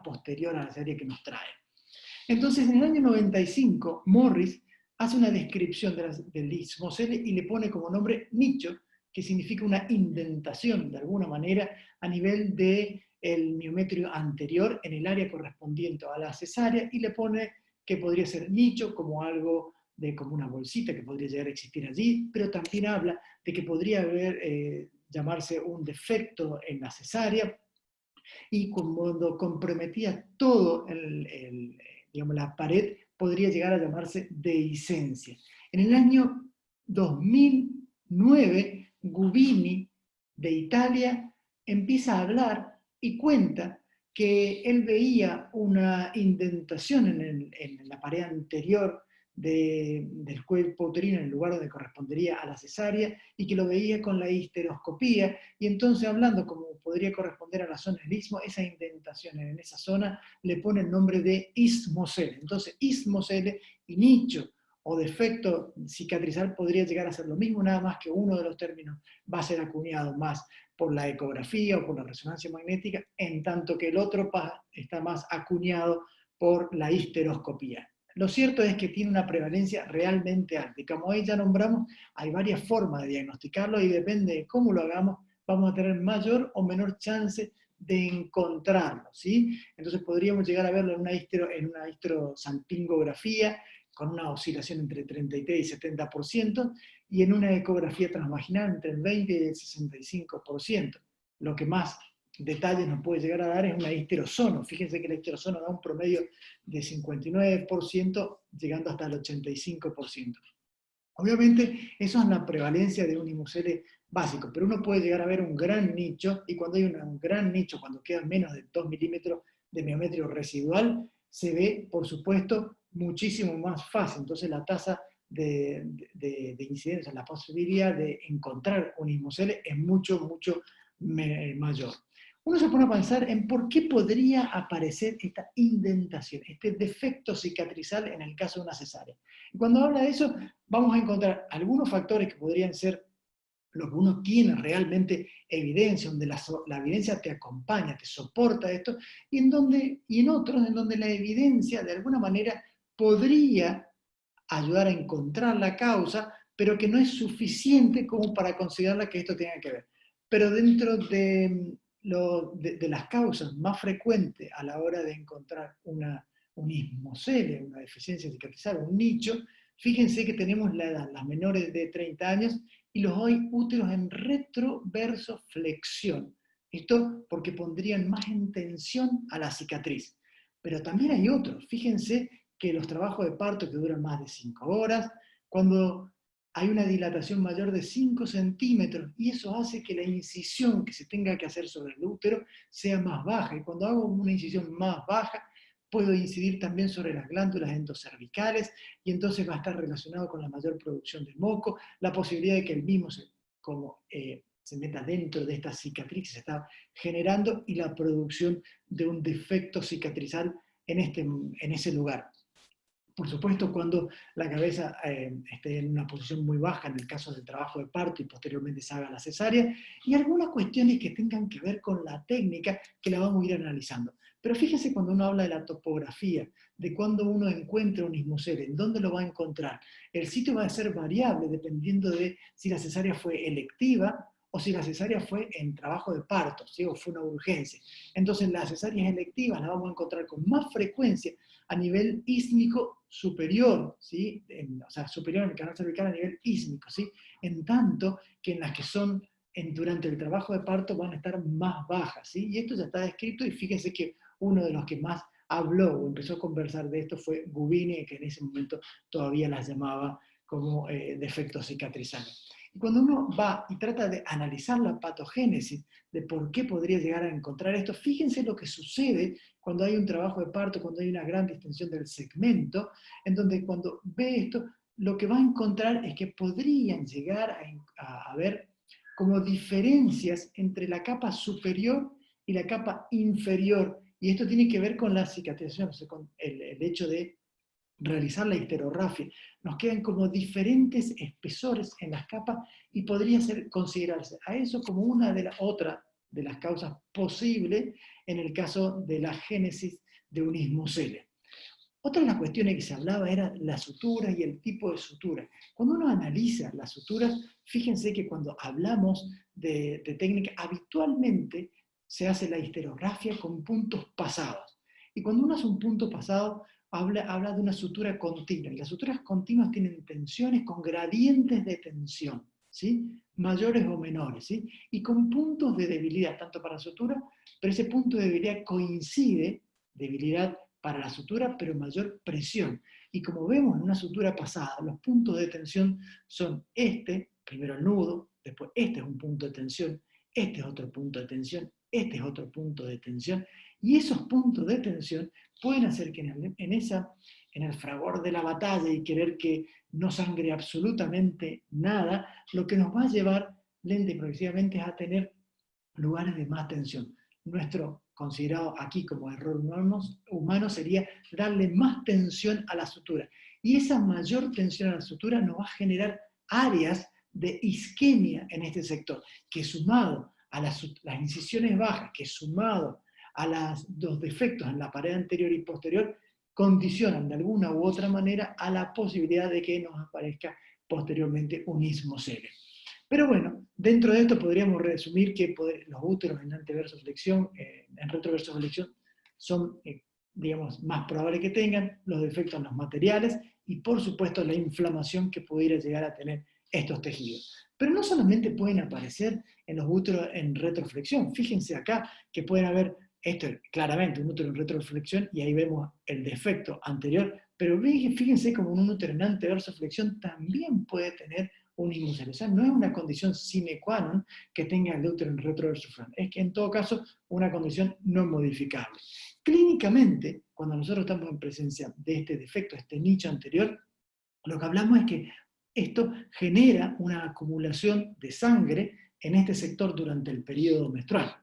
zona posterior a la cesárea que nos trae. Entonces, en el año 95, Morris hace una descripción del ismocele y le pone como nombre nicho, que significa una indentación, de alguna manera, a nivel del miometrio anterior en el área correspondiente a la cesárea, y le pone que podría ser nicho como algo como una bolsita que podría llegar a existir allí, pero también habla de que podría llamarse un defecto en la cesárea, y cuando comprometía todo digamos, la pared, podría llegar a llamarse dehiscencia. En el año 2009, Gubini, de Italia, empieza a hablar y cuenta que él veía una indentación en la pared anterior del cuerpo uterino, en el lugar donde correspondería a la cesárea, y que lo veía con la histeroscopía, y entonces, hablando como podría corresponder a la zona del istmo, esa indentación en esa zona le pone el nombre de ismocele. Entonces, ismocele y nicho o defecto cicatrizal podría llegar a ser lo mismo, nada más que uno de los términos va a ser acuñado más por la ecografía o por la resonancia magnética, en tanto que el otro está más acuñado por la histeroscopía. Lo cierto es que tiene una prevalencia realmente alta, y como ahí ya nombramos, hay varias formas de diagnosticarlo, y depende de cómo lo hagamos, vamos a tener mayor o menor chance de encontrarlo, ¿sí? Entonces podríamos llegar a verlo en una histerosalpingografía, con una oscilación entre 33 y 70%, y en una ecografía transvaginal entre el 20 y el 65%. Lo que más detalles nos puede llegar a dar es una histerosono. Fíjense que la histerosono da un promedio de 59%, llegando hasta el 85%. Obviamente, eso es la prevalencia de un ismocele básico, pero uno puede llegar a ver un gran nicho, y cuando hay un gran nicho, cuando queda menos de 2 milímetros de miometrio residual, se ve, por supuesto, muchísimo más fácil. Entonces la tasa de incidencia, la posibilidad de encontrar un ismocele es mucho, mucho mayor. Uno se pone a pensar en por qué podría aparecer esta indentación, este defecto cicatrizal en el caso de una cesárea. Y cuando habla de eso, vamos a encontrar algunos factores que podrían ser lo que uno tiene realmente evidencia, donde la evidencia te acompaña, te soporta esto, y en otros en donde la evidencia de alguna manera podría ayudar a encontrar la causa, pero que no es suficiente como para considerarla que esto tenga que ver. Pero dentro de las causas más frecuentes a la hora de encontrar un ismocele, una deficiencia cicatrizal, un nicho, fíjense que tenemos la edad, las menores de 30 años, y los hoy úteros en retroversoflexión. Esto porque pondrían más en tensión a la cicatriz. Pero también hay otros. Fíjense que los trabajos de parto que duran más de 5 horas, cuando hay una dilatación mayor de 5 centímetros, y eso hace que la incisión que se tenga que hacer sobre el útero sea más baja, y cuando hago una incisión más baja, puedo incidir también sobre las glándulas endocervicales, y entonces va a estar relacionado con la mayor producción de moco, la posibilidad de que el mismo se meta dentro de esta cicatriz que se está generando, y la producción de un defecto cicatrizal en ese lugar. Por supuesto, cuando la cabeza esté en una posición muy baja, en el caso del trabajo de parto, y posteriormente se haga la cesárea, y algunas cuestiones que tengan que ver con la técnica, que la vamos a ir analizando. Pero fíjese, cuando uno habla de la topografía, de cuando uno encuentra un ismocele, en dónde lo va a encontrar, el sitio va a ser variable dependiendo de si la cesárea fue electiva o si la cesárea fue en trabajo de parto, ¿sí? O fue una urgencia. Entonces, las cesáreas electivas las vamos a encontrar con más frecuencia a nivel ísmico superior, ¿sí? O sea, superior en el canal cervical a nivel ísmico, ¿sí? En tanto que en las que son durante el trabajo de parto van a estar más bajas, ¿sí? Y esto ya está descrito, y fíjense que uno de los que más habló o empezó a conversar de esto fue Gubini, que en ese momento todavía las llamaba como defectos cicatrizales. Y cuando uno va y trata de analizar la patogénesis de por qué podría llegar a encontrar esto, fíjense lo que sucede cuando hay un trabajo de parto, cuando hay una gran distensión del segmento, en donde cuando ve esto, lo que va a encontrar es que podrían llegar a haber como diferencias entre la capa superior y la capa inferior, y esto tiene que ver con la cicatrización, o sea, con el hecho de realizar la histerografia. Nos quedan como diferentes espesores en las capas, y podría considerarse a eso como una de las otras de las causas posibles en el caso de la génesis de un ismocele. Otra de las cuestiones que se hablaba era la sutura y el tipo de sutura. Cuando uno analiza las suturas, fíjense que cuando hablamos de técnica, habitualmente se hace la histerografía con puntos pasados. Y cuando uno hace un punto pasado, habla de una sutura continua. Y las suturas continuas tienen tensiones con gradientes de tensión, ¿sí? Mayores o menores, ¿sí? Y con puntos de debilidad, tanto para la sutura, pero ese punto de debilidad coincide, debilidad para la sutura, pero mayor presión. Y como vemos en una sutura pasada, los puntos de tensión son primero el nudo, después este es un punto de tensión, este es otro punto de tensión, este es otro punto de tensión, y esos puntos de tensión pueden hacer que en el fragor de la batalla y querer que no sangre absolutamente nada, lo que nos va a llevar lenta y progresivamente es a tener lugares de más tensión. Nuestro considerado aquí como error humano sería darle más tensión a la sutura. Y esa mayor tensión a la sutura nos va a generar áreas de isquemia en este sector, que sumado a las incisiones bajas, que sumado a los defectos en la pared anterior y posterior, condicionan de alguna u otra manera a la posibilidad de que nos aparezca posteriormente un ismocele. Pero bueno, dentro de esto podríamos resumir que los úteros en anteversoflexión, en retroversoflexión, son, digamos, más probables que tengan los defectos en los materiales y por supuesto la inflamación que pudiera llegar a tener estos tejidos. Pero no solamente pueden aparecer en los úteros en retroflexión, fíjense acá que pueden haber, esto es claramente un útero en retroflexión y ahí vemos el defecto anterior, pero fíjense como un útero en anteversoflexión también puede tener un ismocele. O sea, no es una condición sine qua non que tenga el útero en retroversoflexión, es que en todo caso una condición no modificable. Clínicamente, cuando nosotros estamos en presencia de este defecto, este nicho anterior, lo que hablamos es que esto genera una acumulación de sangre en este sector durante el periodo menstrual.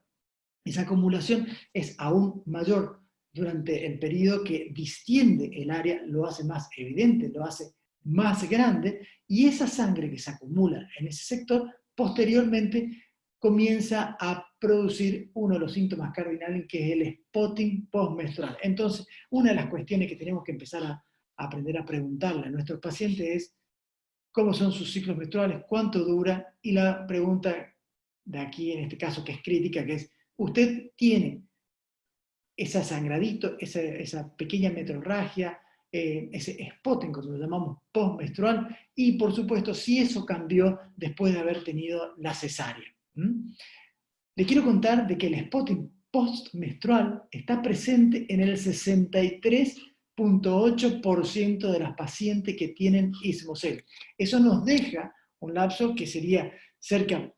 Esa acumulación es aún mayor durante el periodo que distiende el área, lo hace más evidente, lo hace más grande, y esa sangre que se acumula en ese sector posteriormente comienza a producir uno de los síntomas cardinales, que es el spotting postmenstrual. Entonces, una de las cuestiones que tenemos que empezar a aprender a preguntarle a nuestros pacientes es cómo son sus ciclos menstruales, cuánto dura, y la pregunta de aquí, en este caso, que es crítica, que es, ¿usted tiene ese sangradito, esa pequeña metrorragia, ese spotting, como lo llamamos, postmenstrual? Y por supuesto, si eso cambió después de haber tenido la cesárea. Le quiero contar de que el spotting postmenstrual está presente en el 63,8% de las pacientes que tienen ismocele. Eso nos deja un lapso que sería cerca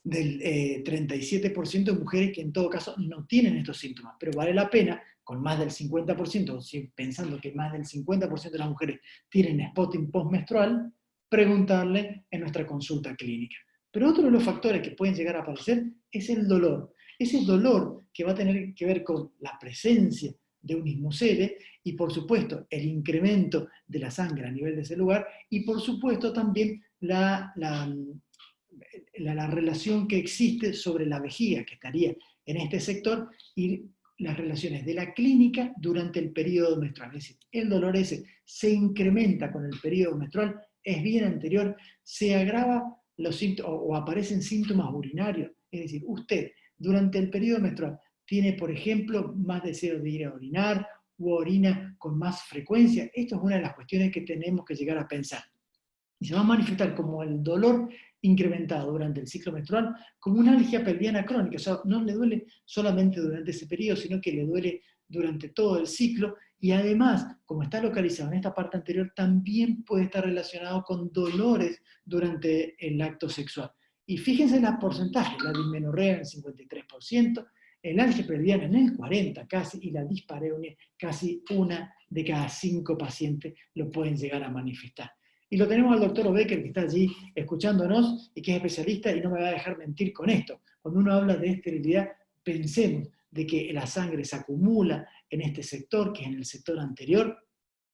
del 37% de mujeres que en todo caso no tienen estos síntomas, pero vale la pena, con más del 50%, pensando que más del 50% de las mujeres tienen spotting postmenstrual, preguntarle en nuestra consulta clínica. Pero otro de los factores que pueden llegar a aparecer es el dolor. Ese dolor que va a tener que ver con la presencia de un ismocele y por supuesto el incremento de la sangre a nivel de ese lugar y por supuesto también la relación que existe sobre la vejiga que estaría en este sector y las relaciones de la clínica durante el periodo menstrual. Es decir, el dolor ese se incrementa con el periodo menstrual, es bien anterior, se agrava los síntomas o aparecen síntomas urinarios. Es decir, usted durante el periodo menstrual tiene, por ejemplo, más deseo de ir a orinar o orina con más frecuencia. Esto es una de las cuestiones que tenemos que llegar a pensar. Y se va a manifestar como el dolor incrementado durante el ciclo menstrual, como una alergia pelviana crónica. O sea, no le duele solamente durante ese periodo, sino que le duele durante todo el ciclo, y además, como está localizado en esta parte anterior, también puede estar relacionado con dolores durante el acto sexual. Y fíjense en los porcentajes: la dismenorrea en el 53%, el alergia pelviana en el 40% casi, y la dispareunia casi 1 de cada 5 pacientes lo pueden llegar a manifestar. Y lo tenemos al doctor Becker, que está allí escuchándonos y que es especialista y no me va a dejar mentir con esto. Cuando uno habla de esterilidad, pensemos de que la sangre se acumula en este sector, que es en el sector anterior,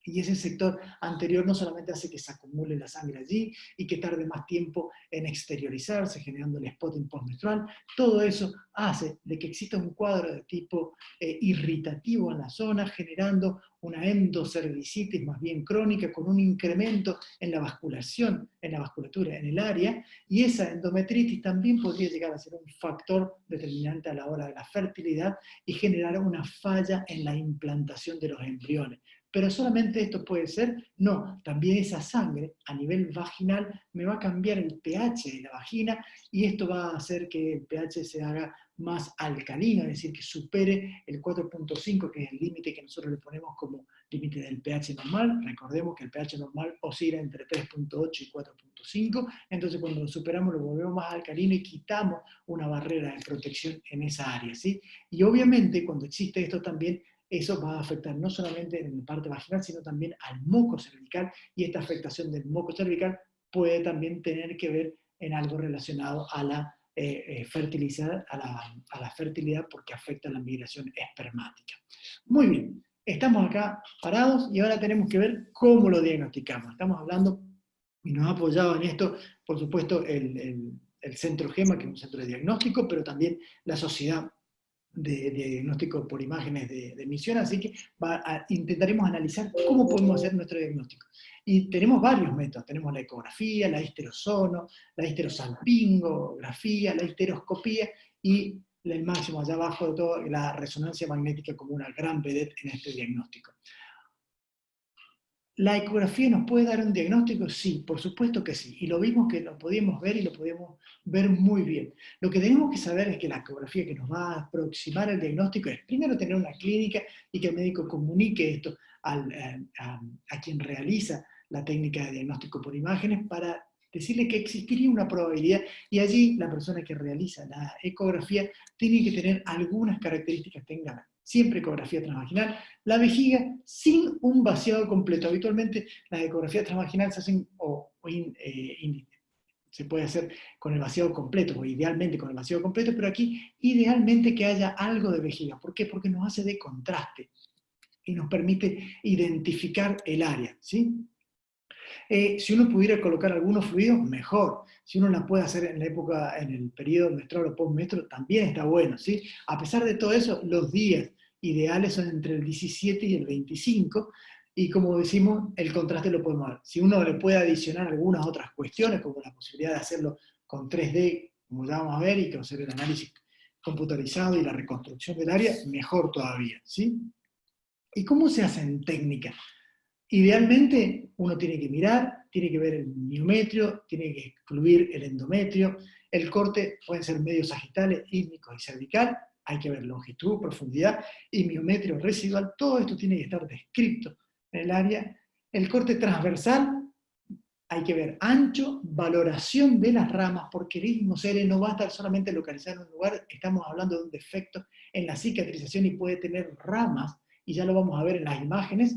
Y ese sector anterior no solamente hace que se acumule la sangre allí y que tarde más tiempo en exteriorizarse, generando el spotting postmenstrual, todo eso hace de que exista un cuadro de tipo irritativo en la zona, generando una endocervicitis más bien crónica, con un incremento en la vasculación, en la vasculatura, en el área, y esa endometritis también podría llegar a ser un factor determinante a la hora de la fertilidad y generar una falla en la implantación de los embriones. Pero solamente esto puede ser, no, también esa sangre a nivel vaginal me va a cambiar el pH de la vagina y esto va a hacer que el pH se haga más alcalino, es decir, que supere el 4.5, que es el límite que nosotros le ponemos como límite del pH normal. Recordemos que el pH normal oscila entre 3.8 y 4.5, entonces cuando lo superamos lo volvemos más alcalino y quitamos una barrera de protección en esa área, ¿sí? Y obviamente cuando existe esto también, eso va a afectar no solamente en la parte vaginal, sino también al moco cervical, y esta afectación del moco cervical puede también tener que ver en algo relacionado a la fertilidad, a la fertilidad, porque afecta la migración espermática. Muy bien, estamos acá parados y ahora tenemos que ver cómo lo diagnosticamos. Estamos hablando, y nos ha apoyado en esto, por supuesto, el Centro GEMA, que es un centro de diagnóstico, pero también la Sociedad de Diagnóstico por Imágenes de Emisión, así que intentaremos analizar cómo podemos hacer nuestro diagnóstico. Y tenemos varios métodos, tenemos la ecografía, la histerosono, la histerosalpingografía, la histeroscopía y el máximo allá abajo de todo, la resonancia magnética como una gran vedette en este diagnóstico. ¿La ecografía nos puede dar un diagnóstico? Sí, por supuesto que sí. Y lo vimos que lo podíamos ver y lo podíamos ver muy bien. Lo que tenemos que saber es que la ecografía que nos va a aproximar el diagnóstico es primero tener una clínica y que el médico comunique esto a quien realiza la técnica de diagnóstico por imágenes para decirle que existiría una probabilidad, y allí la persona que realiza la ecografía tiene que tener algunas características, tenga siempre ecografía transvaginal, la vejiga sin un vaciado completo. Habitualmente las ecografías transvaginales se hacen se puede hacer con el vaciado completo, o idealmente con el vaciado completo, pero aquí idealmente que haya algo de vejiga. ¿Por qué? Porque nos hace de contraste y nos permite identificar el área, ¿sí? Si uno pudiera colocar algunos fluidos, mejor. Si uno la puede hacer en la época, en el periodo menstrual o postmenstrual, también está bueno, ¿sí? A pesar de todo eso, los días ideales son entre el 17 y el 25, y como decimos, el contraste lo podemos ver. Si uno le puede adicionar algunas otras cuestiones, como la posibilidad de hacerlo con 3D, como ya vamos a ver, y que hacer el análisis computarizado y la reconstrucción del área, mejor todavía, ¿sí? ¿Y cómo se hace en técnica? Idealmente uno tiene que mirar, tiene que ver el miometrio, tiene que excluir el endometrio, el corte puede ser medios sagitales, ísmicos y cervical, hay que ver longitud, profundidad y miometrio residual, todo esto tiene que estar descrito en el área. El corte transversal, hay que ver ancho, valoración de las ramas, porque el istmo SERE no va a estar solamente localizado en un lugar, estamos hablando de un defecto en la cicatrización y puede tener ramas, y ya lo vamos a ver en las imágenes.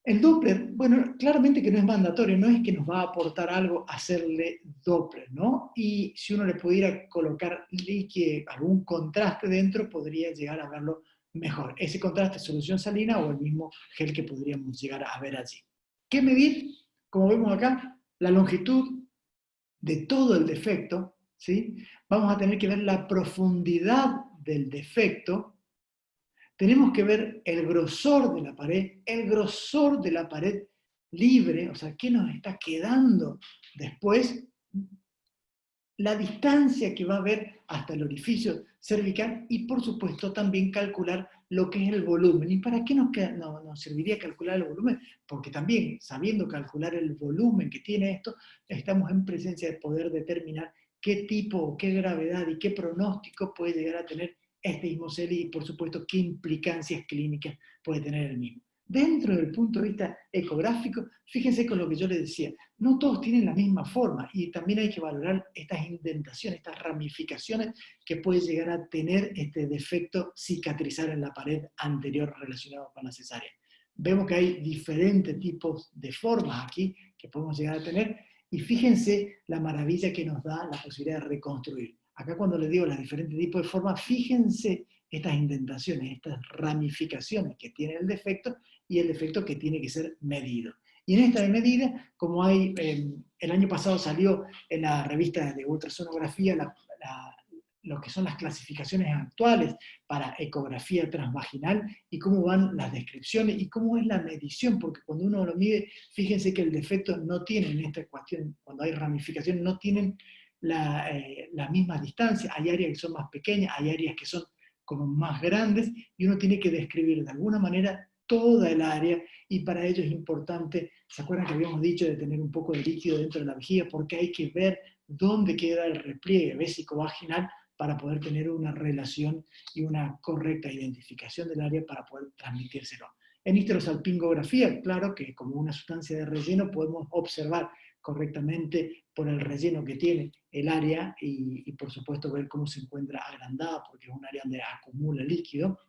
El Doppler, bueno, claramente que no es mandatorio, no es que nos va a aportar algo hacerle Doppler, ¿no? Y si uno le pudiera colocar algún contraste dentro, podría llegar a verlo mejor. Ese contraste es solución salina o el mismo gel que podríamos llegar a ver allí. ¿Qué medir? Como vemos acá, la longitud de todo el defecto, ¿sí? Vamos a tener que ver la profundidad del defecto. Tenemos que ver el grosor de la pared libre, o sea, qué nos está quedando después, la distancia que va a haber hasta el orificio cervical y, por supuesto, también calcular lo que es el volumen. ¿Y para qué nos serviría calcular el volumen? Porque también, sabiendo calcular el volumen que tiene esto, estamos en presencia de poder determinar qué tipo, qué gravedad y qué pronóstico puede llegar a tener este istmo SERE y, por supuesto, qué implicancias clínicas puede tener el mismo. Dentro del punto de vista ecográfico, fíjense con lo que yo les decía, no todos tienen la misma forma y también hay que valorar estas indentaciones, estas ramificaciones que puede llegar a tener este defecto cicatrizar en la pared anterior relacionado con la cesárea. Vemos que hay diferentes tipos de formas aquí que podemos llegar a tener y fíjense la maravilla que nos da la posibilidad de reconstruir. Acá cuando les digo los diferentes tipos de formas, fíjense estas indentaciones, estas ramificaciones que tiene el defecto y el defecto que tiene que ser medido. Y en esta medida, como hay, el año pasado salió en la revista de ultrasonografía lo que son las clasificaciones actuales para ecografía transvaginal y cómo van las descripciones y cómo es la medición, porque cuando uno lo mide, fíjense que el defecto no tiene en esta cuestión, cuando hay ramificación, no tienen la misma distancia, hay áreas que son más pequeñas, hay áreas que son como más grandes, y uno tiene que describir de alguna manera toda el área, y para ello es importante, ¿se acuerdan que habíamos dicho de tener un poco de líquido dentro de la vejiga? Porque hay que ver dónde queda el repliegue vésico-vaginal para poder tener una relación y una correcta identificación del área para poder transmitírselo. En histerosalpingografía, claro que como una sustancia de relleno podemos observar correctamente por el relleno que tiene el área y por supuesto ver cómo se encuentra agrandada, porque es un área donde acumula líquido.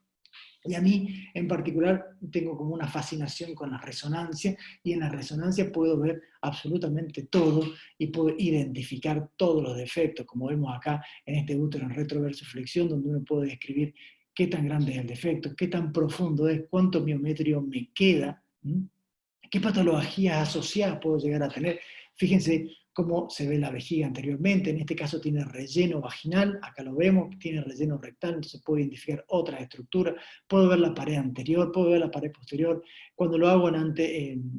Y a mí en particular tengo como una fascinación con la resonancia, y en la resonancia puedo ver absolutamente todo y puedo identificar todos los defectos, como vemos acá en este útero en retroversoflexión, donde uno puede describir qué tan grande es el defecto, qué tan profundo es, cuánto miometrio me queda, qué patologías asociadas puedo llegar a tener. Fíjense cómo se ve la vejiga anteriormente, en este caso tiene relleno vaginal, acá lo vemos, tiene relleno rectal, entonces puedo identificar otras estructuras, puedo ver la pared anterior, puedo ver la pared posterior. Cuando lo hago en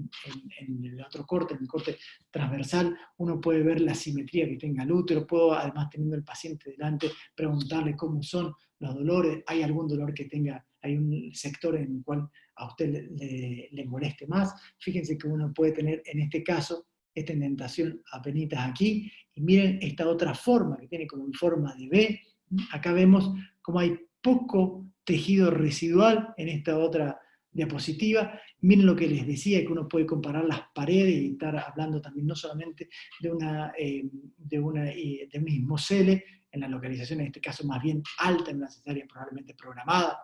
el otro corte, en el corte transversal, uno puede ver la simetría que tenga el útero, puedo además teniendo el paciente delante preguntarle cómo son los dolores, hay algún dolor que tenga, hay un sector en el cual a usted le moleste más. Fíjense que uno puede tener en este caso esta indentación apenitas aquí, y miren esta otra forma que tiene como en forma de B. Acá vemos cómo hay poco tejido residual en esta otra diapositiva. Miren lo que les decía, que uno puede comparar las paredes y estar hablando también no solamente de un ismocele en la localización, en este caso más bien alta en la cesárea, probablemente programada,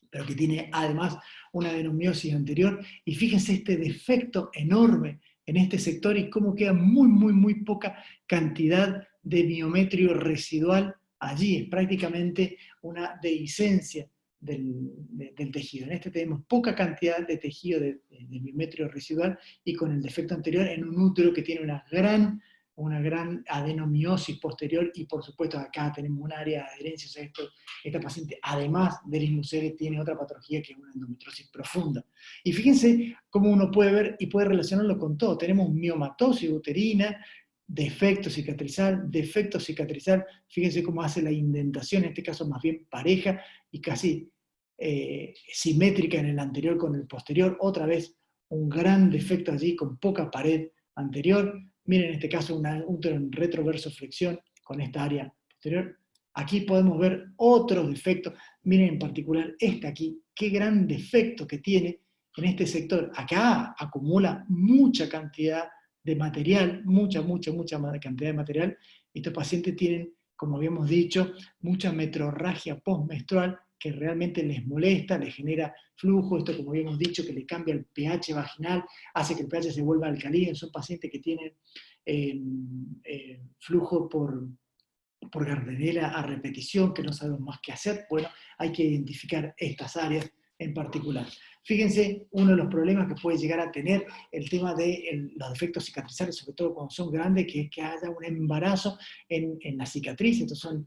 pero que tiene además una adenomiosis anterior. Y fíjense este defecto enorme en este sector y cómo queda muy poca cantidad de miometrio residual allí. Es prácticamente una dehiscencia del tejido. En este tenemos poca cantidad de tejido de miometrio residual, y con el defecto anterior en un útero que tiene una gran adenomiosis posterior, y por supuesto acá tenemos un área de adherencia. O sea, esta paciente, además del ismocele, tiene otra patología que es una endometriosis profunda. Y fíjense cómo uno puede ver y puede relacionarlo con todo. Tenemos miomatosis uterina, defecto cicatrizal, fíjense cómo hace la indentación, en este caso más bien pareja y casi simétrica en el anterior con el posterior, otra vez un gran defecto allí con poca pared anterior. Miren en este caso un útero en retroversoflexión con esta área posterior. Aquí podemos ver otros defectos. Miren en particular este aquí, qué gran defecto que tiene en este sector. Acá acumula mucha cantidad de material, mucha cantidad de material. Estos pacientes tienen, como habíamos dicho, mucha metrorragia postmenstrual que realmente les molesta, les genera flujo. Esto, como habíamos dicho, que le cambia el pH vaginal, hace que el pH se vuelva alcalino. Son pacientes que tienen flujo por Gardnerella a repetición, que no sabemos más qué hacer. Bueno, hay que identificar estas áreas en particular. Fíjense, uno de los problemas que puede llegar a tener el tema de los defectos cicatrizales, sobre todo cuando son grandes, que es que haya un embarazo en la cicatriz. Entonces son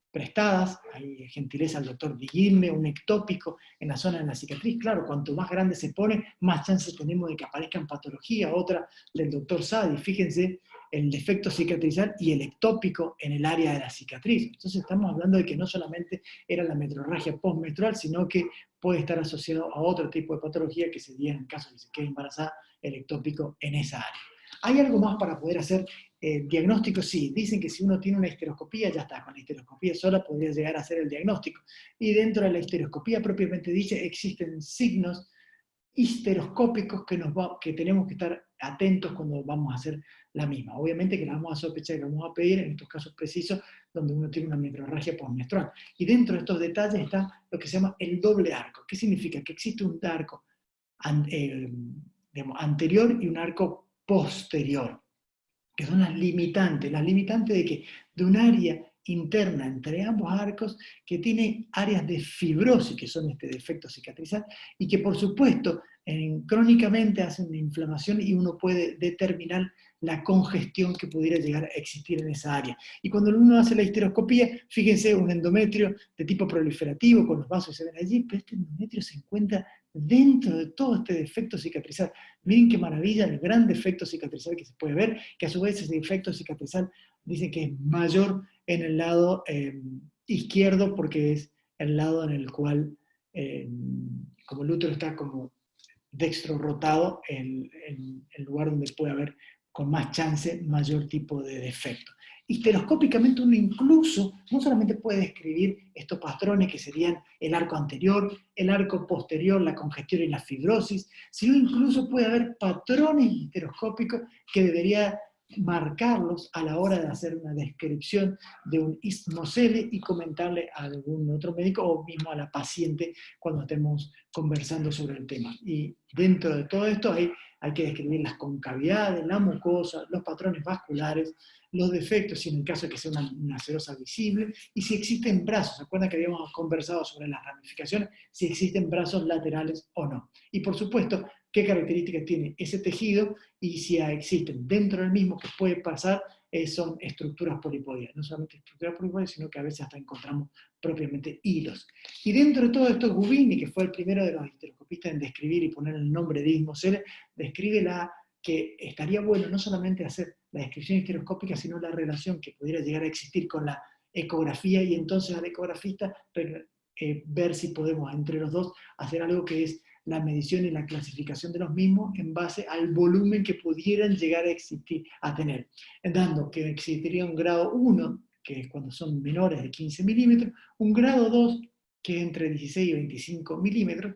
prestadas, hay gentileza al doctor Diguilme, un ectópico en la zona de la cicatriz. Claro, cuanto más grande se pone, más chances tenemos de que aparezcan patologías. Otra del doctor Sadi, fíjense, el defecto cicatrizal y el ectópico en el área de la cicatriz. Entonces estamos hablando de que no solamente era la metrorragia postmenstrual, sino que puede estar asociado a otro tipo de patología que sería, en el caso de que se quede embarazada, el ectópico en esa área. ¿Hay algo más para poder hacer diagnóstico? Sí, dicen que si uno tiene una histeroscopía, ya está, con la histeroscopía sola podría llegar a hacer el diagnóstico. Y dentro de la histeroscopía propiamente dice, existen signos histeroscópicos que tenemos que estar atentos cuando vamos a hacer la misma. Obviamente que la vamos a sospechar y la vamos a pedir en estos casos precisos donde uno tiene una metrorragia postmenstrual. Y dentro de estos detalles está lo que se llama el doble arco. ¿Qué significa? Que existe un arco anterior y un arco posterior, que son las limitantes de que de un área interna entre ambos arcos que tiene áreas de fibrosis, que son este defecto cicatrizal, y que por supuesto crónicamente hacen una inflamación y uno puede determinar la congestión que pudiera llegar a existir en esa área. Y cuando uno hace la histeroscopía, fíjense un endometrio de tipo proliferativo, con los vasos que se ven allí, pero este endometrio se encuentra dentro de todo este defecto cicatrizal. Miren qué maravilla el gran defecto cicatrizal que se puede ver, que a su vez ese defecto cicatrizal dicen que es mayor en el lado izquierdo porque es el lado en el cual, como el útero está como dextro rotado, el lugar donde puede haber con más chance mayor tipo de defecto. Histeroscópicamente uno incluso no solamente puede describir estos patrones que serían el arco anterior, el arco posterior, la congestión y la fibrosis, sino incluso puede haber patrones histeroscópicos que debería marcarlos a la hora de hacer una descripción de un ismocele y comentarle a algún otro médico o mismo a la paciente cuando estemos conversando sobre el tema. Y dentro de todo esto hay que describir las concavidades, la mucosa, los patrones vasculares, los defectos, si en el caso de que sea una serosa visible, y si existen brazos. ¿Se acuerdan que habíamos conversado sobre las ramificaciones? Si existen brazos laterales o no. Y por supuesto, qué características tiene ese tejido y si existen dentro del mismo que puede pasar, son estructuras polipoides. No solamente estructuras polipoides, sino que a veces hasta encontramos propiamente hilos. Y dentro de todo esto, Gubini, que fue el primero de los histeroscopistas en describir y poner el nombre de ismocele, describe que estaría bueno no solamente hacer la descripción histeroscópica, sino la relación que pudiera llegar a existir con la ecografía y entonces al ecografista ver si podemos entre los dos hacer algo que es la medición y la clasificación de los mismos en base al volumen que pudieran llegar a existir, a tener, dando que existiría un grado 1, que es cuando son menores de 15 milímetros, un grado 2, que es entre 16 y 25 milímetros,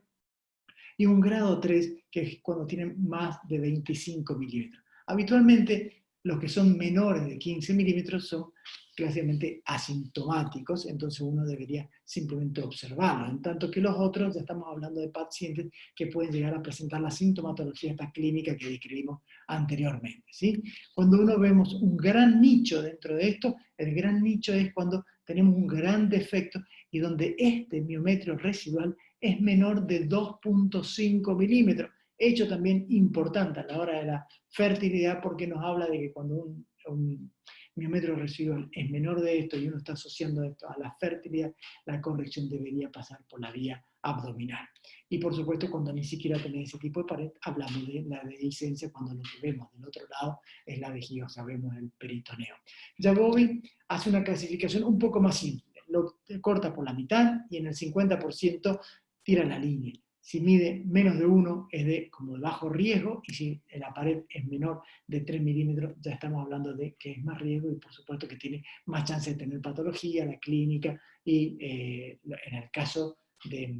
y un grado 3, que es cuando tienen más de 25 milímetros. Habitualmente, los que son menores de 15 milímetros son clásicamente asintomáticos, entonces uno debería simplemente observarlos, en tanto que los otros ya estamos hablando de pacientes que pueden llegar a presentar la sintomatología esta clínica que describimos anteriormente, ¿sí? Cuando uno vemos un gran nicho dentro de esto, el gran nicho es cuando tenemos un gran defecto y donde este miometrio residual es menor de 2.5 milímetros, hecho también importante a la hora de la fertilidad porque nos habla de que cuando un miometrio residual es menor de esto y uno está asociando esto a la fertilidad, la corrección debería pasar por la vía abdominal. Y por supuesto, cuando ni siquiera tenés ese tipo de pared, hablamos de la dehiscencia, cuando lo que vemos del otro lado es la vejiga, o sea, vemos el peritoneo. Jacobi hace una clasificación un poco más simple, lo corta por la mitad y en el 50% tira la línea. Si mide menos de 1 es como de bajo riesgo y si la pared es menor de 3 milímetros ya estamos hablando de que es más riesgo y por supuesto que tiene más chance de tener patología, la clínica y en el caso de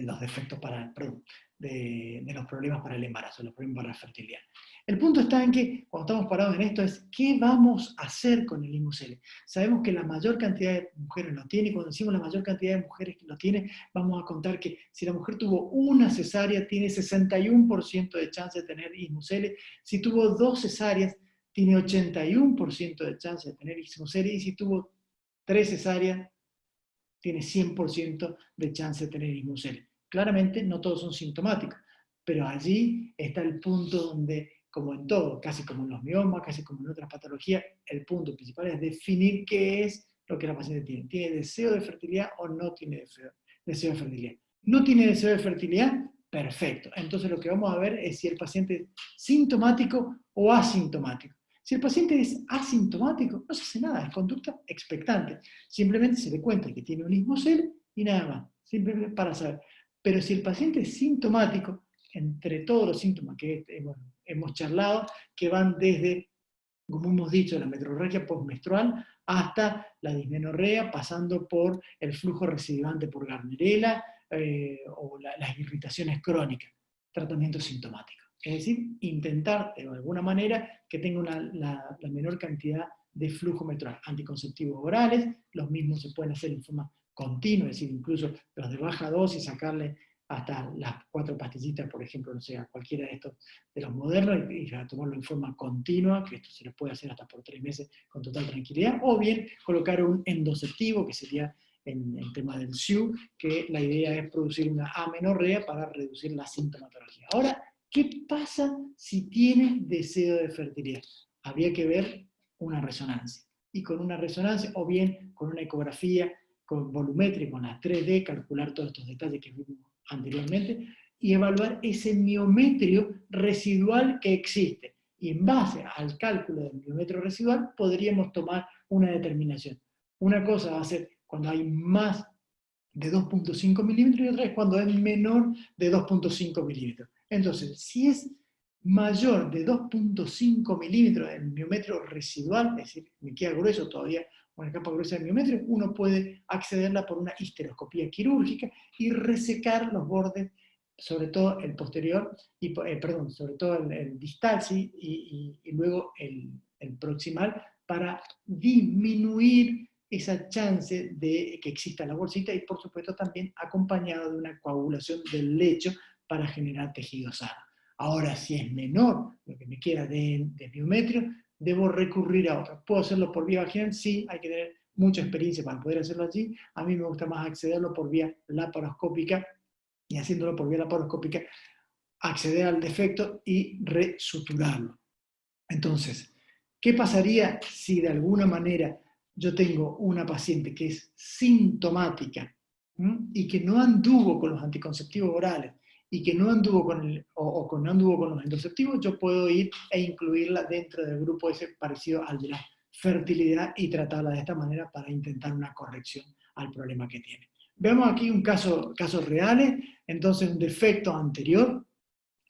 los defectos de los problemas para el embarazo, los problemas para la fertilidad. El punto está en que, cuando estamos parados en esto, es ¿qué vamos a hacer con el ismocele? Sabemos que la mayor cantidad de mujeres lo tiene, y cuando decimos la mayor cantidad de mujeres que lo tiene, vamos a contar que si la mujer tuvo una cesárea, tiene 61% de chance de tener ismocele, si tuvo 2 cesáreas, tiene 81% de chance de tener ismocele, y si tuvo 3 cesáreas, tiene 100% de chance de tener ismocele. Claramente no todos son sintomáticos, pero allí está el punto donde, como en todo, casi como en los miomas, casi como en otras patologías, el punto principal es definir qué es lo que la paciente tiene. ¿Tiene deseo de fertilidad o no tiene deseo de fertilidad? ¿No tiene deseo de fertilidad? Perfecto. Entonces lo que vamos a ver es si el paciente es sintomático o asintomático. Si el paciente es asintomático, no se hace nada, es conducta expectante. Simplemente se le cuenta que tiene un ismocele y nada más, simplemente para saber. Pero si el paciente es sintomático, entre todos los síntomas que hemos charlado, que van desde, como hemos dicho, la metrorragia postmenstrual hasta la dismenorrea, pasando por el flujo recidivante por Gardnerella o las irritaciones crónicas, tratamiento sintomático. Es decir, intentar de alguna manera que tenga la menor cantidad de flujo menstrual. Anticonceptivos orales, los mismos se pueden hacer en forma continua, es decir, incluso los de baja dosis, sacarle hasta las 4 pastillitas, por ejemplo, no sé, a cualquiera de estos, de los modernos, y a tomarlo en forma continua, que esto se les puede hacer hasta por 3 meses con total tranquilidad, o bien colocar un endoceptivo, que sería en el tema del SIU, que la idea es producir una amenorrea para reducir la sintomatología. Ahora, ¿qué pasa si tiene deseo de fertilidad? Habría que ver una resonancia. Y con una resonancia, o bien con una ecografía con volumétrica, con las 3D, calcular todos estos detalles que vimos anteriormente, y evaluar ese miometrio residual que existe. Y en base al cálculo del miometrio residual podríamos tomar una determinación. Una cosa va a ser cuando hay más de 2.5 milímetros y otra es cuando es menor de 2.5 milímetros. Entonces, si es mayor de 2.5 milímetros el miometrio residual, es decir, me queda grueso todavía una capa gruesa de miometrio, uno puede accederla por una histeroscopía quirúrgica y resecar los bordes, sobre todo el posterior, perdón, sobre todo el distal, ¿sí? Y luego el proximal, para disminuir esa chance de que exista la bolsita y por supuesto también acompañado de una coagulación del lecho para generar tejido sano. Ahora, si es menor lo que me queda de miometrio, debo recurrir a otra. ¿Puedo hacerlo por vía vaginal? Sí, hay que tener mucha experiencia para poder hacerlo allí. A mí me gusta más accederlo por vía laparoscópica, y haciéndolo por vía laparoscópica, acceder al defecto y resuturarlo. Entonces, ¿qué pasaría si de alguna manera yo tengo una paciente que es sintomática y que no anduvo con los anticonceptivos orales y que no anduvo no anduvo con los endoceptivos? Yo puedo ir e incluirla dentro del grupo ese parecido al de la fertilidad y tratarla de esta manera para intentar una corrección al problema que tiene. Vemos aquí un casos reales, entonces un defecto anterior.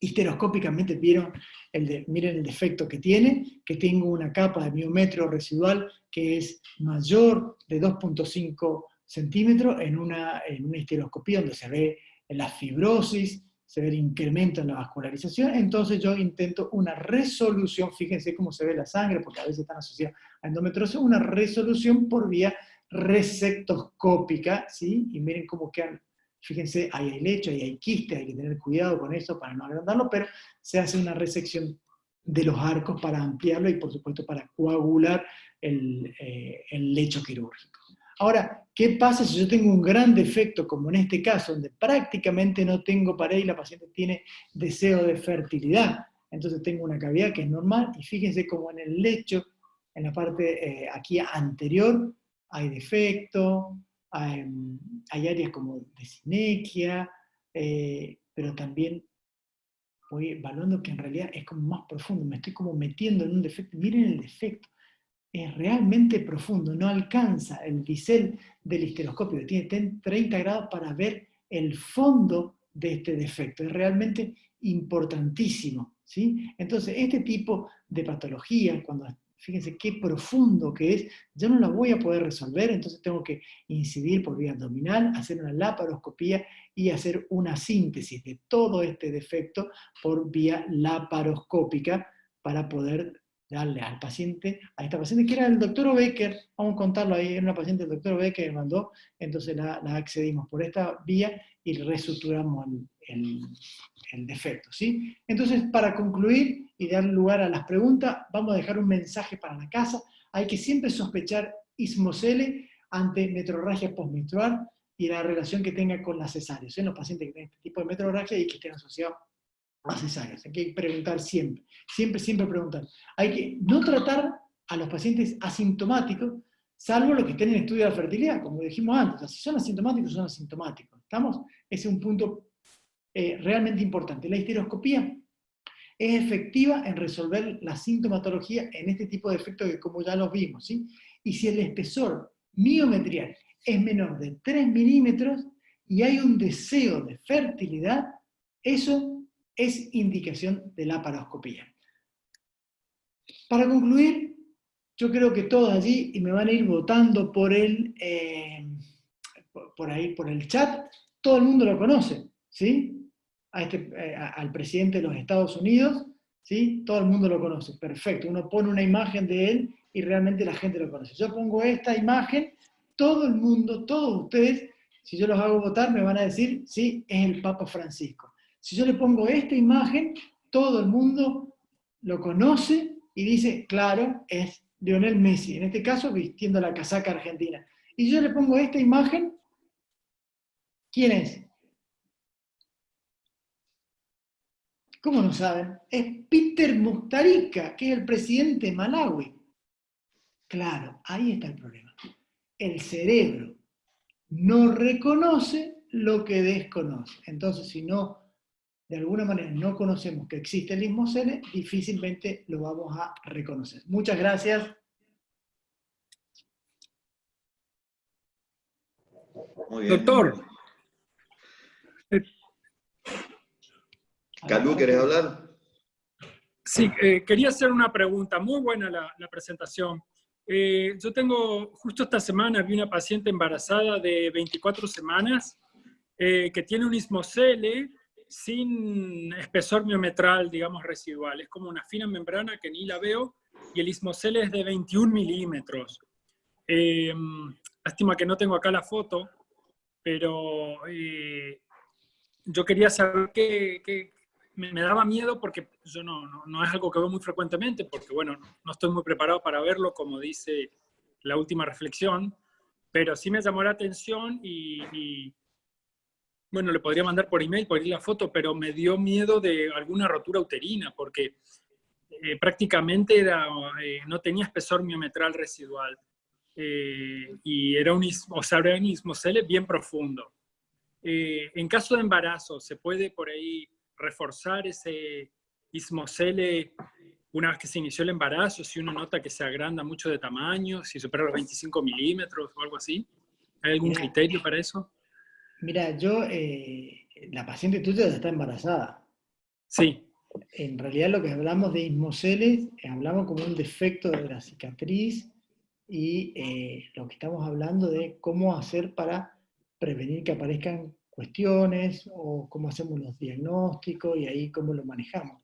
Histeroscópicamente miren el defecto que tiene, que tengo una capa de miometrio residual que es mayor de 2.5 centímetros en una histeroscopía donde se ve la fibrosis, se ve el incremento en la vascularización. Entonces yo intento una resolución, fíjense cómo se ve la sangre, porque a veces están asociados a endometriosis, una resolución por vía resectoscópica, ¿sí? Y miren cómo quedan. Fíjense, ahí hay lecho, ahí hay quiste, hay que tener cuidado con eso para no agrandarlo, pero se hace una resección de los arcos para ampliarlo y por supuesto para coagular el lecho quirúrgico. Ahora, ¿qué pasa si yo tengo un gran defecto, como en este caso, donde prácticamente no tengo pared y la paciente tiene deseo de fertilidad? Entonces tengo una cavidad que es normal y fíjense como en el lecho, en la parte aquí anterior, hay defecto, hay áreas como de sinequia, pero también voy evaluando que en realidad es como más profundo, me estoy como metiendo en un defecto. Miren el defecto, es realmente profundo, no alcanza el bisel del histeroscopio, tiene 30 grados para ver el fondo de este defecto, es realmente importantísimo, ¿sí? Entonces, este tipo de patología, fíjense qué profundo que es, yo no la voy a poder resolver, entonces tengo que incidir por vía abdominal, hacer una laparoscopía y hacer una síntesis de todo este defecto por vía laparoscópica para poder darle al paciente, a esta paciente que era el doctor Becker, vamos a contarlo ahí, era una paciente del doctor Becker que me mandó, entonces la accedimos por esta vía y reestructuramos el defecto, ¿sí? Entonces, para concluir y dar lugar a las preguntas, vamos a dejar un mensaje para la casa. Hay que siempre sospechar ismocele ante metrorragia postmenstrual y la relación que tenga con las cesáreas, ¿sí? Los pacientes que tienen este tipo de metrorragia y que estén asociados a cesáreas. Hay que preguntar siempre, siempre preguntar. Hay que no tratar a los pacientes asintomáticos, salvo los que estén en estudio de la fertilidad, como dijimos antes. O sea, si son asintomáticos, son asintomáticos. ¿Estamos? Ese es un punto realmente importante. La histeroscopía es efectiva en resolver la sintomatología en este tipo de efectos que como ya los vimos, ¿sí? Y si el espesor miometrial es menor de 3 milímetros y hay un deseo de fertilidad, eso es indicación de laparoscopía. Para concluir, yo creo que todos allí, y me van a ir votando por por el chat, todo el mundo lo conoce, ¿sí? Al presidente de los Estados Unidos, ¿sí? Todo el mundo lo conoce, perfecto. Uno pone una imagen de él y realmente la gente lo conoce. Yo pongo esta imagen, todo el mundo, todos ustedes Si yo los hago votar, me van a decir, sí, es el Papa Francisco. Si yo le pongo esta imagen, todo el mundo lo conoce y dice, claro, es Lionel Messi, en este caso vistiendo la casaca argentina. Y yo le pongo esta imagen, ¿quién es? ¿Cómo no saben? Es Peter Mutharika, que es el presidente de Malawi. Claro, ahí está el problema. El cerebro no reconoce lo que desconoce. Entonces, si no, de alguna manera no conocemos que existe el Ismocele, difícilmente lo vamos a reconocer. Muchas gracias. Muy bien. Doctor. Calú, ¿querés hablar? Sí, quería hacer una pregunta. Muy buena la presentación. Yo tengo, justo esta semana vi una paciente embarazada de 24 semanas que tiene un ismocele sin espesor miometral, digamos, residual. Es como una fina membrana que ni la veo y el ismocele es de 21 milímetros. Lástima que no tengo acá la foto, pero yo quería saber qué me daba miedo porque yo no es algo que veo muy frecuentemente, porque bueno, no estoy muy preparado para verlo, como dice la última reflexión, pero sí me llamó la atención y bueno, le podría mandar por email, por ir la foto, pero me dio miedo de alguna rotura uterina, porque prácticamente no tenía espesor miometral residual. Y era un ismocele bien profundo. En caso de embarazo, ¿se puede por ahí reforzar ese ismocele una vez que se inició el embarazo? Si uno nota que se agranda mucho de tamaño, si supera los 25 milímetros o algo así. ¿Hay algún criterio para eso? Mira, la paciente tuya ya está embarazada. Sí. En realidad lo que hablamos de ismoceles, hablamos como un defecto de la cicatriz y lo que estamos hablando de cómo hacer para prevenir que aparezcan cuestiones o cómo hacemos los diagnósticos y ahí cómo lo manejamos.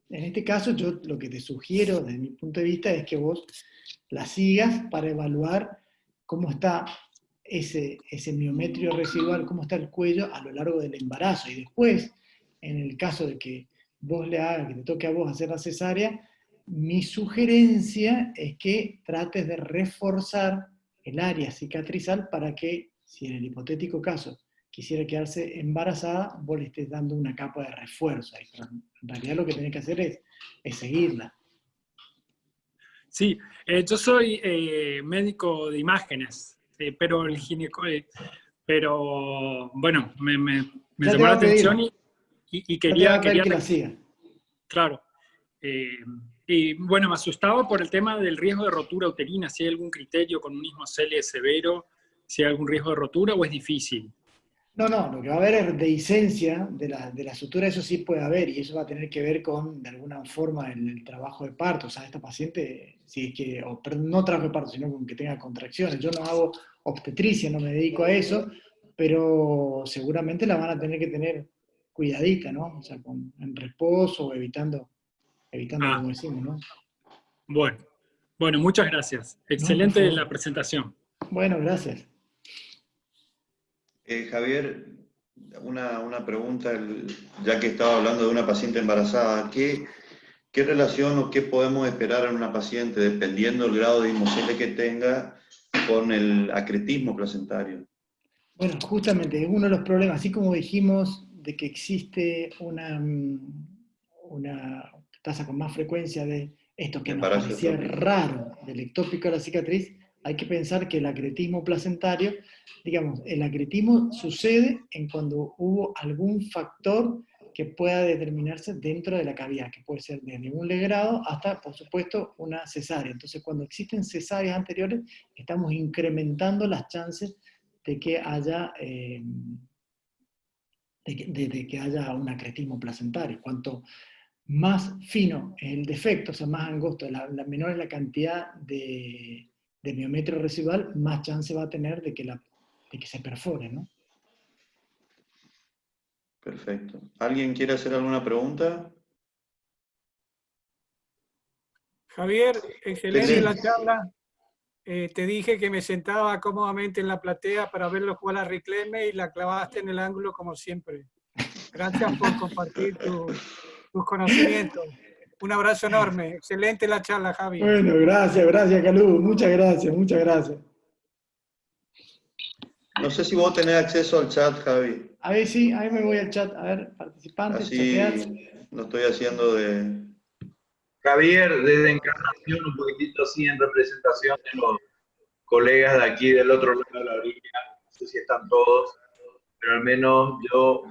En este caso yo lo que te sugiero desde mi punto de vista es que vos la sigas para evaluar cómo está ese miometrio residual, cómo está el cuello a lo largo del embarazo. Y después, en el caso de que vos le hagas, que te toque a vos hacer la cesárea, mi sugerencia es que trates de reforzar el área cicatrizal para que, si en el hipotético caso quisiera quedarse embarazada, vos le estés dando una capa de refuerzo. Pero en realidad lo que tenés que hacer es seguirla. Sí, yo soy médico de imágenes, pero el pero bueno, me llamó la atención y quería que la siga. Claro. Y bueno, me asustaba por el tema del riesgo de rotura uterina, si hay algún criterio con un ismocele severo, si hay algún riesgo de rotura o es difícil. No, lo que va a haber es dehiscencia de la sutura, eso sí puede haber, y eso va a tener que ver con, de alguna forma, el trabajo de parto. O sea, esta paciente, si es que, perdón, no trabajo de parto, sino con que tenga contracciones. Yo no hago obstetricia, no me dedico a eso, pero seguramente la van a tener que tener cuidadita, ¿no? O sea, en reposo, evitando como decimos, ¿no? Bueno, muchas gracias. No, por Excelente favor. la presentación. Bueno, gracias. Javier, una pregunta, ya que estaba hablando de una paciente embarazada, ¿qué relación o qué podemos esperar en una paciente, dependiendo del grado de ismocele que tenga, con el acretismo placentario? Bueno, justamente es uno de los problemas, así como dijimos de que existe una tasa con más frecuencia de esto que nos Embarazo parecía ectópico. raro, del ectópico a la cicatriz, hay que pensar que el acretismo placentario, digamos, el acretismo sucede en cuando hubo algún factor que pueda determinarse dentro de la cavidad, que puede ser desde un legrado hasta, por supuesto, una cesárea. Entonces, cuando existen cesáreas anteriores, estamos incrementando las chances de que haya, de que haya un acretismo placentario. Cuanto más fino es el defecto, o sea, más angosto, la menor es la cantidad de miometrio residual, más chance va a tener de que se perfore, ¿no? Perfecto. ¿Alguien quiere hacer alguna pregunta? Javier, excelente Sí. la charla. te dije que me sentaba cómodamente en la platea para verlo jugar a Riquelme y la clavaste en el ángulo como siempre. Gracias por compartir tus conocimientos. Un abrazo enorme. Excelente la charla, Javi. Bueno, gracias, Calú. Muchas gracias, muchas gracias. No sé si vos tenés acceso al chat, Javi. A ver, sí, ahí me voy al chat. A ver, participantes, chatear. Así no estoy haciendo de... Javier, desde Encarnación, un poquitito así en representación de los colegas de aquí del otro lado de la orilla, no sé si están todos, pero al menos yo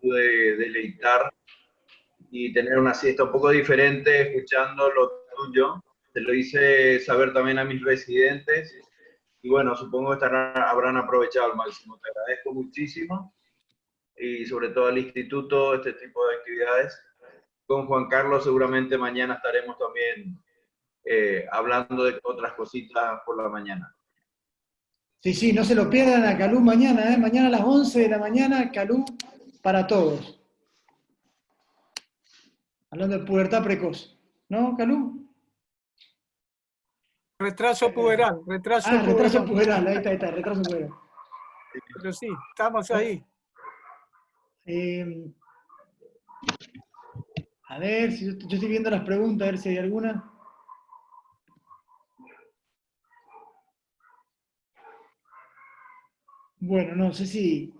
pude deleitar y tener una siesta un poco diferente escuchando lo tuyo. Te lo hice saber también a mis residentes y bueno, supongo que habrán aprovechado al máximo. Te agradezco muchísimo y sobre todo al instituto, este tipo de actividades. Con Juan Carlos seguramente mañana estaremos también hablando de otras cositas por la mañana. Sí, no se lo pierdan a Calú mañana, ¿eh? Mañana a las 11 de la mañana, Calú para todos. Hablando de pubertad precoz. ¿No, Calú? Retraso puberal, retraso puberal. Retraso puberal, ahí está, retraso puberal. Pero sí, estamos ahí. A ver, si yo estoy viendo las preguntas, a ver si hay alguna. Bueno, no sé si...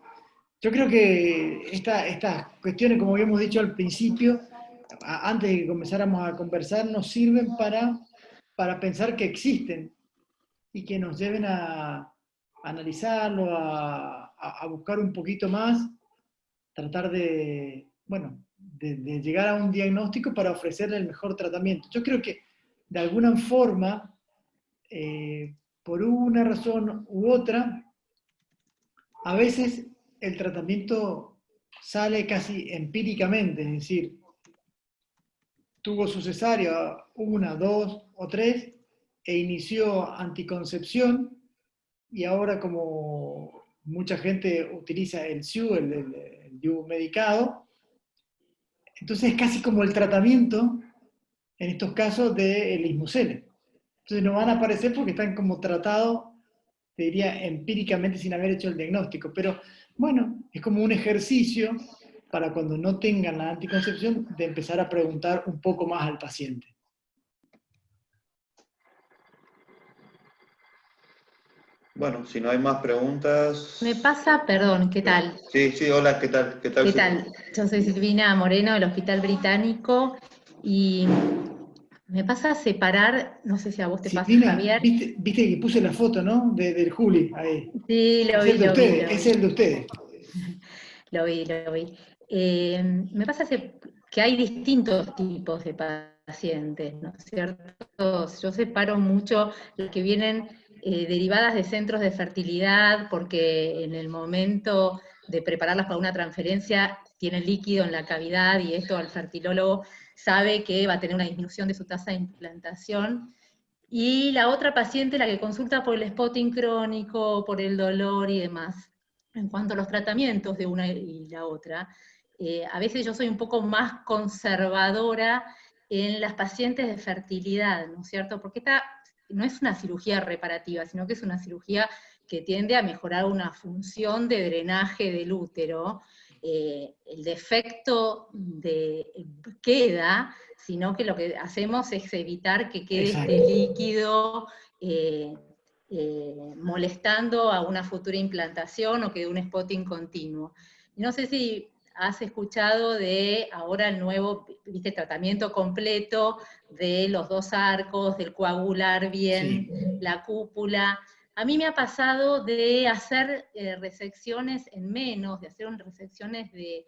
Yo creo que estas cuestiones, como habíamos dicho al principio, antes de que comenzáramos a conversar, nos sirven para pensar que existen y que nos lleven a analizarlo, a buscar un poquito más, tratar de, bueno, de llegar a un diagnóstico para ofrecerle el mejor tratamiento. Yo creo que de alguna forma, por una razón u otra, a veces el tratamiento sale casi empíricamente, es decir, tuvo su cesárea 1, 2 o 3 e inició anticoncepción y ahora como mucha gente utiliza el SIU, el DIU medicado, entonces es casi como el tratamiento en estos casos del Ismucele. Entonces no van a aparecer porque están como tratados, te diría, empíricamente sin haber hecho el diagnóstico. Pero bueno, es como un ejercicio para cuando no tengan la anticoncepción de empezar a preguntar un poco más al paciente. Bueno, si no hay más preguntas... Me pasa, perdón, ¿qué tal? Sí, hola, ¿qué tal? ¿Qué tal? Yo soy Silvina Moreno del Hospital Británico y me pasa a separar, no sé si a vos te Silvina, pasa, Javier. Viste que puse la foto, ¿no? Del Juli, ahí. Sí, lo vi. Es el de ustedes. Lo vi. Me pasa que hay distintos tipos de pacientes, ¿no es cierto? Yo separo mucho los que vienen derivadas de centros de fertilidad, porque en el momento de prepararlas para una transferencia tienen líquido en la cavidad y esto al fertilólogo sabe que va a tener una disminución de su tasa de implantación. Y la otra paciente, la que consulta por el spotting crónico, por el dolor y demás. En cuanto a los tratamientos de una y la otra, a veces yo soy un poco más conservadora en las pacientes de fertilidad, ¿no es cierto? Porque esta no es una cirugía reparativa, sino que es una cirugía que tiende a mejorar una función de drenaje del útero. El defecto queda, sino que lo que hacemos es evitar que quede este líquido molestando a una futura implantación o que dé un spotting continuo. No sé si has escuchado de ahora el nuevo tratamiento completo de los 2 arcos, del coagular bien la cúpula. A mí me ha pasado de hacer resecciones en menos, de hacer resecciones de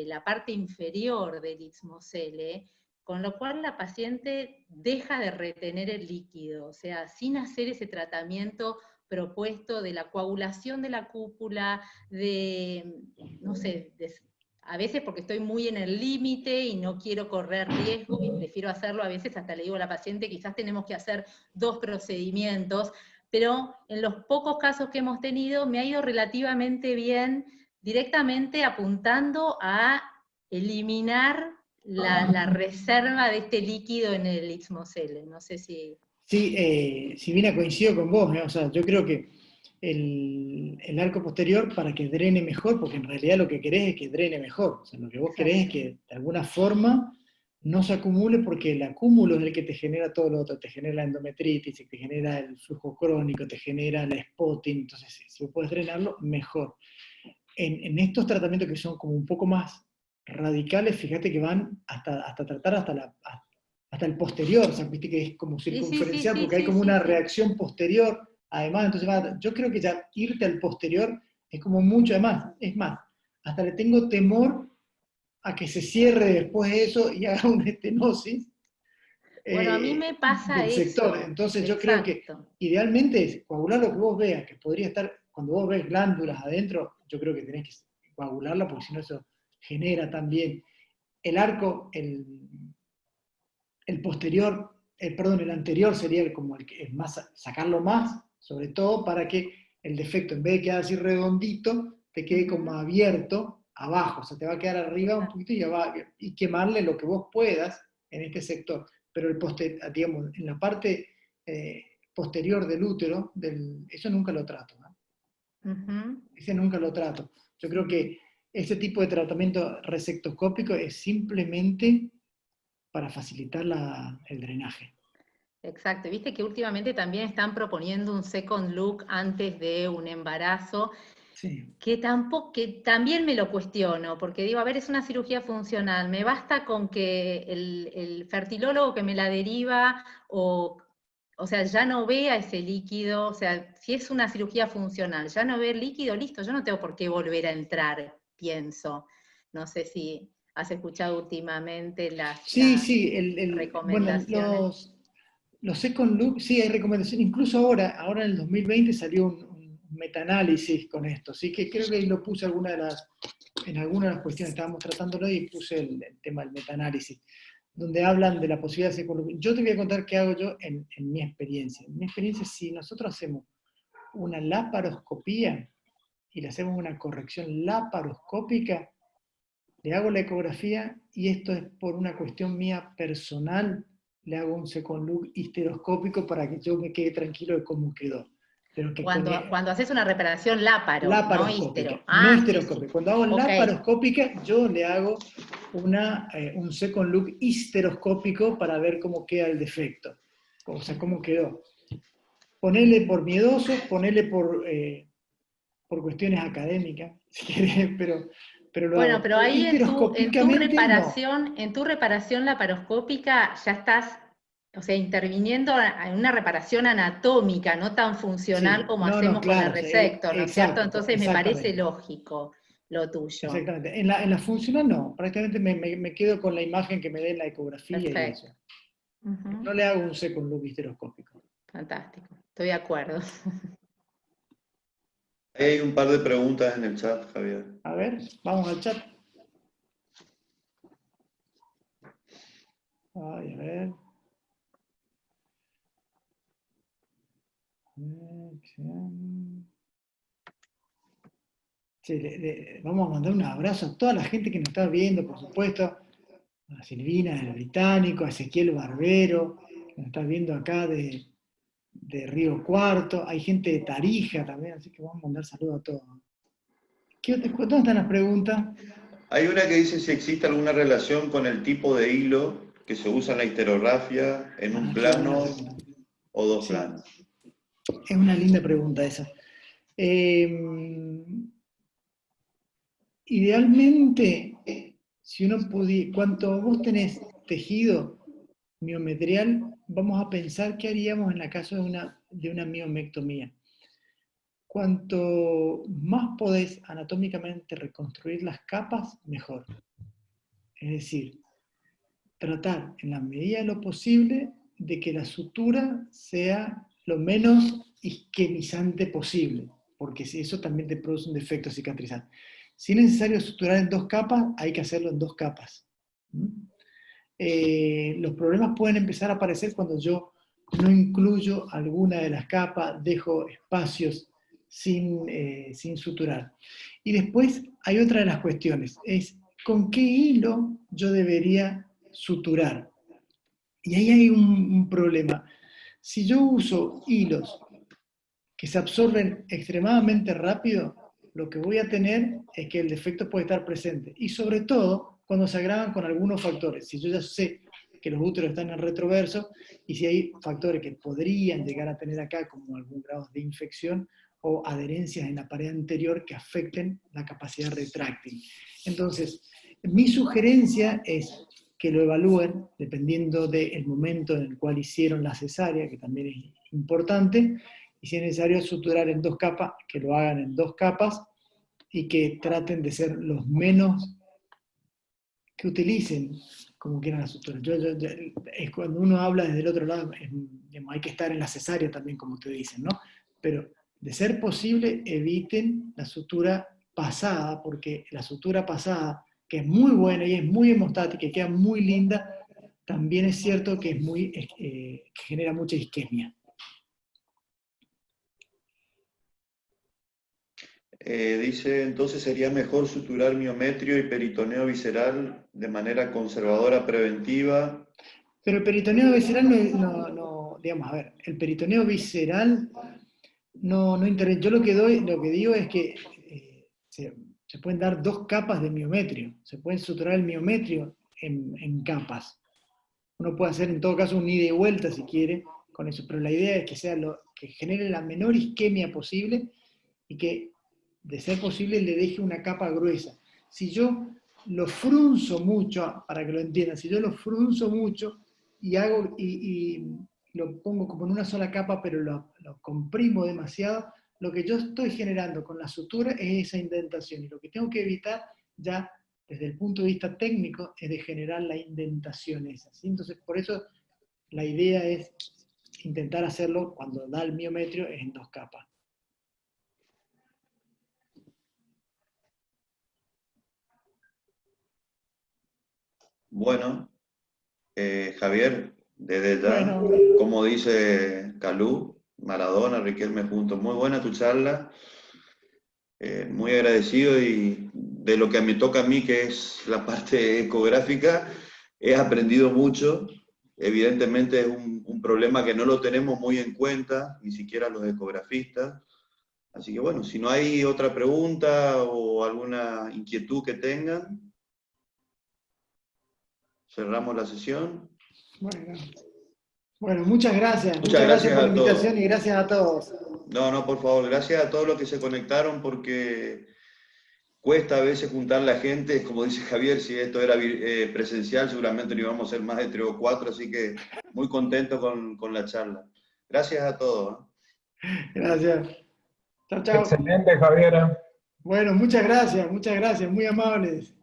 la parte inferior del Ismocele, con lo cual la paciente deja de retener el líquido, o sea, sin hacer ese tratamiento propuesto de la coagulación de la cúpula, no sé, a veces porque estoy muy en el límite y no quiero correr riesgo y prefiero hacerlo, a veces hasta le digo a la paciente, quizás tenemos que hacer 2 procedimientos, pero en los pocos casos que hemos tenido me ha ido relativamente bien, directamente apuntando a eliminar la reserva de este líquido en el Ismocele. No sé si... Sí, si bien coincido con vos, o sea, yo creo que el arco posterior para que drene mejor, porque en realidad lo que querés es que drene mejor, o sea, lo que vos querés es que de alguna forma no se acumule, porque el acúmulo es el que te genera todo lo otro, te genera la endometritis, te genera el flujo crónico, te genera el spotting, entonces si vos podés drenarlo, mejor. En estos tratamientos que son como un poco más radicales, fíjate que van hasta tratar hasta el posterior, o sea, viste que es como circunferencial, porque hay como una reacción posterior, además, entonces yo creo que ya irte al posterior es como mucho, además, es más, hasta le tengo temor a que se cierre después de eso y haga una estenosis Bueno, a mí me pasa del sector. eso. Entonces yo creo que idealmente es coagular lo que vos veas, que podría estar, cuando vos ves glándulas adentro, yo creo que tenés que coagularla, porque si no eso genera también el arco, el posterior, perdón, el anterior sería como el que es más, sacarlo más, sobre todo para que el defecto, en vez de quedar así redondito, te quede como abierto abajo, o sea, te va a quedar arriba un poquito y quemarle lo que vos puedas en este sector. Pero digamos, en la parte posterior del útero, eso nunca lo trato, ¿no? Ese nunca lo trato. Yo creo que ese tipo de tratamiento resectoscópico es simplemente para facilitar el drenaje. Exacto, viste que últimamente también están proponiendo un second look antes de un embarazo, sí. que también me lo cuestiono, porque digo, a ver, es una cirugía funcional, me basta con que el fertilólogo que me la deriva, o sea, ya no vea ese líquido, o sea, si es una cirugía funcional, ya no ve el líquido, listo, yo no tengo por qué volver a entrar, pienso. No sé si has escuchado últimamente las recomendaciones. Bueno, los second look, sí hay recomendaciones, incluso ahora en el 2020 salió un metaanálisis con esto, sí que creo que ahí lo puse en alguna de las cuestiones, estábamos tratándolo y puse el tema del metaanálisis, donde hablan de la posibilidad de second look. Yo te voy a contar qué hago yo en mi experiencia. En mi experiencia, si nosotros hacemos una laparoscopía y le hacemos una corrección laparoscópica, le hago la ecografía y esto es por una cuestión mía personal, le hago un second look histeroscópico para que yo me quede tranquilo de cómo quedó. Pero que cuando haces una reparación laparoscópica, no no histeroscópica. histeroscópica. Cuando hago laparoscópica, yo le hago un second look histeroscópico para ver cómo queda el defecto, o sea, cómo quedó. Ponele por miedoso, ponele por cuestiones académicas, si querés, pero lo hago. Pero ahí en tu no. reparación laparoscópica ya estás, o sea, interviniendo en una reparación anatómica, no tan funcional como hacemos con el resector, ¿no es cierto? Entonces me parece lógico lo tuyo. Exactamente. En la funcional no, prácticamente me quedo con la imagen que me dé en la ecografía. Perfecto. Y eso. No le hago un second look histeroscópico. Fantástico, estoy de acuerdo. Hay un par de preguntas en el chat, Javier. A ver, vamos al chat. Ay, a ver. Sí, vamos a mandar un abrazo a toda la gente que nos está viendo, por supuesto. A Silvina del Británico, a Ezequiel Barbero, que nos está viendo acá de Río Cuarto. Hay gente de Tarija también, así que vamos a mandar saludos a todos. ¿Dónde están las preguntas? Hay una que dice si existe alguna relación con el tipo de hilo que se usa en la histerografía, en un plano o dos planos. Es una linda pregunta esa. Idealmente, si uno pudiera, cuanto vos tenés tejido miometrial, vamos a pensar qué haríamos en el caso de una miomectomía. Cuanto más podés anatómicamente reconstruir las capas, mejor. Es decir, tratar en la medida de lo posible de que la sutura sea lo menos isquemizante posible, porque eso también te produce un defecto cicatrizante. Si es necesario suturar en 2 capas, hay que hacerlo en 2 capas. Los problemas pueden empezar a aparecer cuando yo no incluyo alguna de las capas, dejo espacios sin suturar. Y después hay otra de las cuestiones, es con qué hilo yo debería suturar. Y ahí hay un problema. Si yo uso hilos que se absorben extremadamente rápido, lo que voy a tener es que el defecto puede estar presente. Y sobre todo, cuando se agravan con algunos factores. Si yo ya sé que los úteros están en retroverso, y si hay factores que podrían llegar a tener acá, como algún grado de infección, o adherencias en la pared anterior que afecten la capacidad retráctil. Entonces, mi sugerencia es que lo evalúen dependiendo del momento en el cual hicieron la cesárea, que también es importante, y si es necesario suturar en 2 capas, que lo hagan en 2 capas, y que traten de ser los menos que utilicen como quieran la sutura. Es cuando uno habla desde el otro lado, digamos, hay que estar en la cesárea también, como ustedes dicen, ¿no? Pero de ser posible, eviten la sutura pasada, porque la sutura pasada, que es muy buena y es muy hemostática y queda muy linda, también es cierto que es muy, que genera mucha isquemia. Dice, entonces sería mejor suturar miometrio y peritoneo visceral de manera conservadora preventiva. Pero el peritoneo visceral digamos, a ver, el peritoneo visceral no interesa. Yo lo que digo es que se pueden dar 2 capas de miometrio, se puede suturar el miometrio en capas. Uno puede hacer en todo caso un ida y vuelta si quiere con eso, pero la idea es que sea que genere la menor isquemia posible y que, de ser posible, le deje una capa gruesa. Si yo lo frunzo mucho, para que lo entiendan, si yo lo frunzo mucho y lo pongo como en una sola capa, pero lo comprimo demasiado, lo que yo estoy generando con la sutura es esa indentación, y lo que tengo que evitar ya desde el punto de vista técnico es de generar la indentación esa, ¿sí? Entonces, por eso la idea es intentar hacerlo cuando da el miometrio en 2 capas. Bueno, Javier, desde ya, Bueno, como dice Calú, Maradona, Riquelme juntos, muy buena tu charla, muy agradecido, y de lo que me toca a mí, que es la parte ecográfica, he aprendido mucho. Evidentemente es un problema que no lo tenemos muy en cuenta, ni siquiera los ecografistas. Así que bueno, si no hay otra pregunta o alguna inquietud que tengan, cerramos la sesión. Bueno, muchas gracias. Muchas gracias Por la a todos. invitación y gracias a todos. No, por favor, gracias a todos los que se conectaron, porque cuesta a veces juntar la gente. Como dice Javier, si esto era presencial, seguramente no íbamos a ser más de 3 o 4, así que muy contento con la charla. Gracias a todos. Gracias. Chao, chao. Excelente, Javier. Bueno, muchas gracias, muy amables.